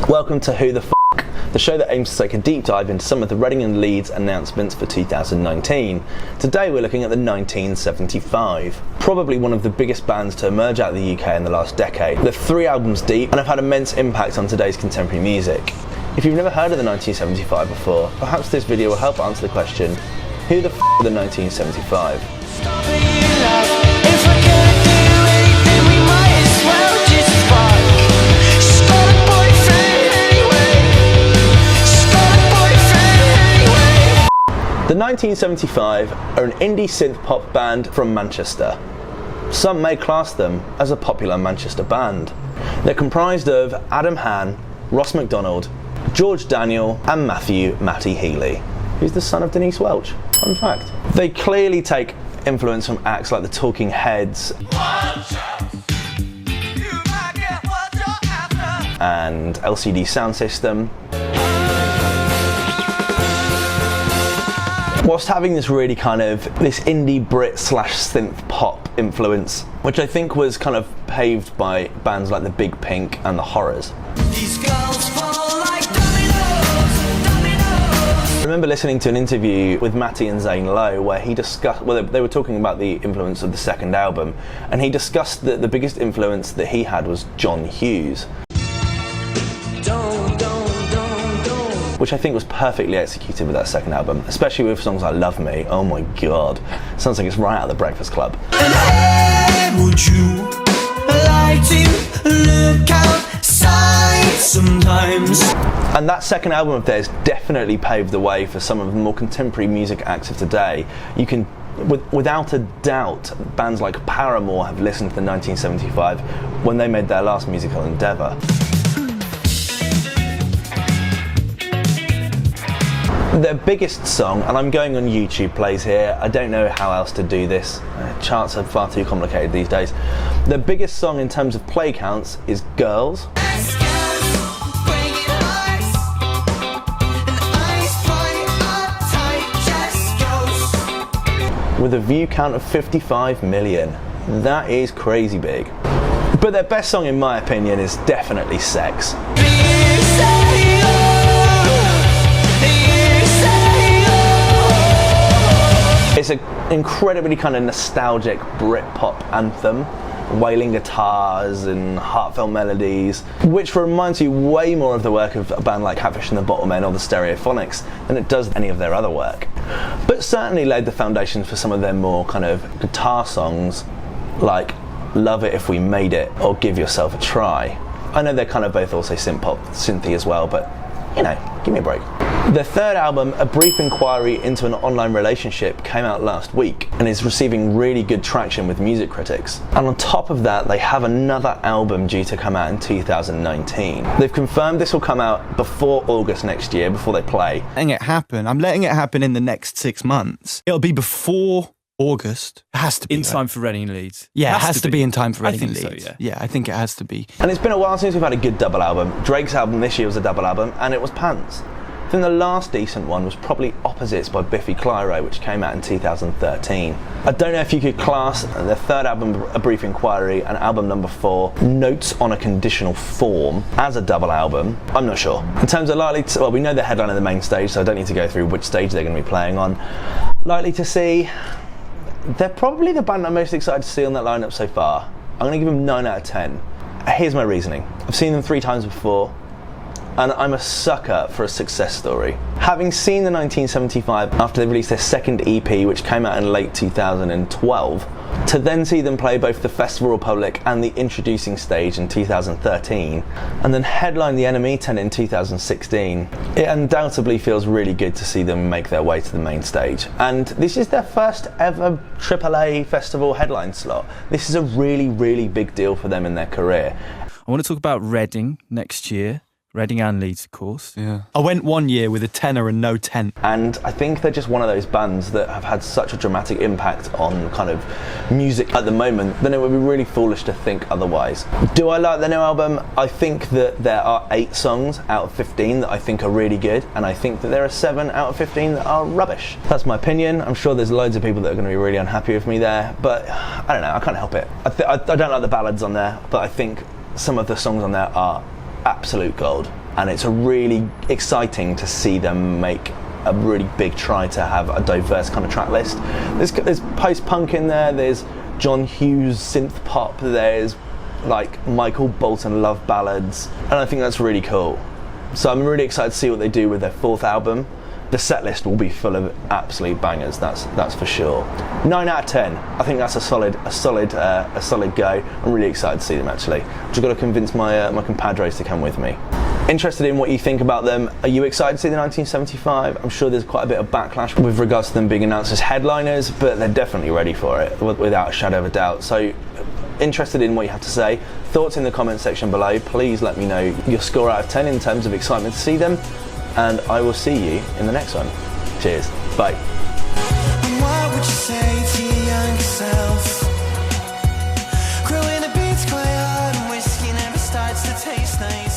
Welcome to Who the F**k, the show that aims to take a deep dive into some of the Reading and Leeds announcements for 2019. Today we're looking at the 1975. Probably one of the biggest bands to emerge out of the UK in the last decade. They're 3 albums deep and have had immense impact on today's contemporary music. If you've never heard of the 1975 before, perhaps this video will help answer the question, who the f*** are the 1975? The 1975 are an indie synth-pop band from Manchester. Some may class them as a popular Manchester band. They're comprised of Adam Han, Ross MacDonald, George Daniel and Matty Healy, who's the son of Denise Welch. Fun fact. They clearly take influence from acts like the Talking Heads and LCD Sound System, whilst having this really this indie Brit / synth pop influence, which I think was kind of paved by bands like the Big Pink and the Horrors. These girls fall like dominoes. I remember listening to an interview with Matty and Zane Lowe where they were talking about the influence of the second album, and he discussed that the biggest influence that he had was John Hughes, which I think was perfectly executed with that second album, especially with songs like Love Me. Oh my god, sounds like it's right out of the Breakfast Club. And hey, would you like to look outside sometimes? And that second album of theirs definitely paved the way for some of the more contemporary music acts of today. You can, without a doubt, bands like Paramore have listened to the 1975 when they made their last musical endeavour. Their biggest song, and I'm going on YouTube plays here, I don't know how else to do this, charts are far too complicated these days. Their biggest song in terms of play counts is Girls, with a view count of 55 million. That is crazy big. But their best song in my opinion is definitely Sex. It's an incredibly kind of nostalgic Britpop anthem, wailing guitars and heartfelt melodies, which reminds you way more of the work of a band like Catfish and the Bottlemen or the Stereophonics than it does any of their other work. But certainly laid the foundation for some of their more kind of guitar songs like Love It If We Made It or Give Yourself a Try. I know they're kind of both also synth-pop, synthy as well, but you know, give me a break. Their third album, A Brief Inquiry into an Online Relationship, came out last week and is receiving really good traction with music critics. And on top of that, they have another album due to come out in 2019. They've confirmed this will come out before August next year, before they play. I'm letting it happen in the next 6 months. It'll be before August. It has to be. In time for Reading Leeds. Yeah, it has to be in time for Reading Leeds. So, yeah. Yeah, I think it has to be. And it's been a while since we've had a good double album. Drake's album this year was a double album, and it was Pants. I think the last decent one was probably Opposites by Biffy Clyro, which came out in 2013. I don't know if you could class their third album, A Brief Inquiry, and album number 4, Notes on a Conditional Form, as a double album. I'm not sure. In terms of well, we know they're headline of the main stage, so I don't need to go through which stage they're going to be playing on. Likely to see, they're probably the band I'm most excited to see on that lineup so far. I'm going to give them 9 out of 10. Here's my reasoning. I've seen them 3 times before, and I'm a sucker for a success story. Having seen the 1975 after they released their second EP, which came out in late 2012, to then see them play both the Festival Republic and the Introducing stage in 2013, and then headline the NME tent in 2016, it undoubtedly feels really good to see them make their way to the main stage. And this is their first ever AAA festival headline slot. This is a really, really big deal for them in their career. I want to talk about Reading next year. Reading and Leeds, of course. Yeah. I went one year with a tenner and no tent. And I think they're just one of those bands that have had such a dramatic impact on kind of music at the moment, then it would be really foolish to think otherwise. Do I like their new album? I think that there are 8 songs out of 15 that I think are really good, and I think that there are 7 out of 15 that are rubbish. That's my opinion. I'm sure there's loads of people that are going to be really unhappy with me there, but I don't know, I can't help it. I don't like the ballads on there, but I think some of the songs on there are absolute gold. and it's a really exciting to see them make a really big try to have a diverse kind of track list. There's post-punk in there, there's John Hughes synth-pop, there's like Michael Bolton love ballads, and I think that's really cool. So I'm really excited to see what they do with their 4th album. The set list will be full of absolute bangers, that's for sure. 9 out of 10. I think that's a solid go. I'm really excited to see them actually. I've just got to convince my compadres to come with me. Interested in what you think about them. Are you excited to see the 1975? I'm sure there's quite a bit of backlash with regards to them being announced as headliners, but they're definitely ready for it, without a shadow of a doubt. So, interested in what you have to say. Thoughts in the comment section below. Please let me know your score out of 10 in terms of excitement to see them, and I will see you in the next one. Cheers. Bye. And what would you say to your younger self? Growing a beat's quite hard and whiskey never starts to taste nice.